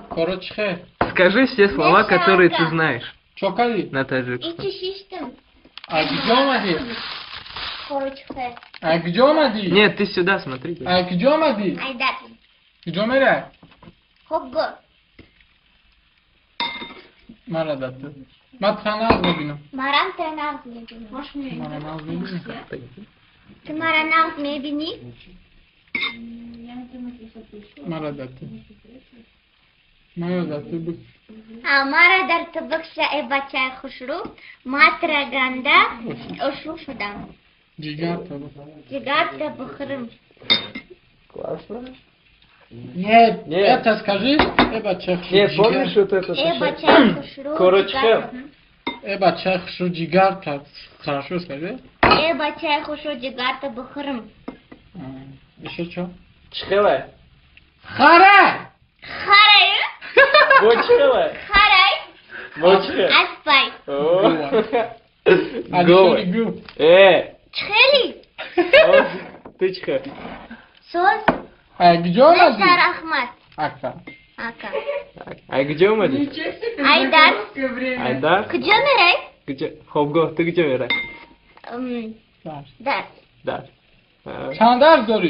Короче. Скажи все слова, которые ты знаешь Чокали. на таджикском. А где Мади? Короче. А где Мади? Нет, ты сюда смотри. А где Мади? Айдар. Где Мира? Хогго. Марадатты. Матханаз мебинам. Маран тренаж мебини. Мараназ мебинам. Ты мараназ мебини? Марадатты. Марадатты бы. Амара дар табакша э бачай хушру. Матра ганда. Ошу шудам. Джигарта. Джигарта бухрым. Классно. Нет, Нет. это скажи. Эба чехшу. Нет, помнишь вот это? Э бачай хушру. Короче. Эба чехшу джигарта. Хорошо скажи. Э бачай хушу джигарта бухрым. Еще что? Чхеле. Хара! Харай. Бочхеле. Харай. Бочхеле. Аспай. А Говор. еще люблю. Чхели. Ты чхе. Соз. А где Мади? Бешар Ахмат. Ака. Ака. А где Мади? Айдар. Айдар? Где Мирай? Где? Хобго, ты где, Мира? Дар. Да. Чандар зори.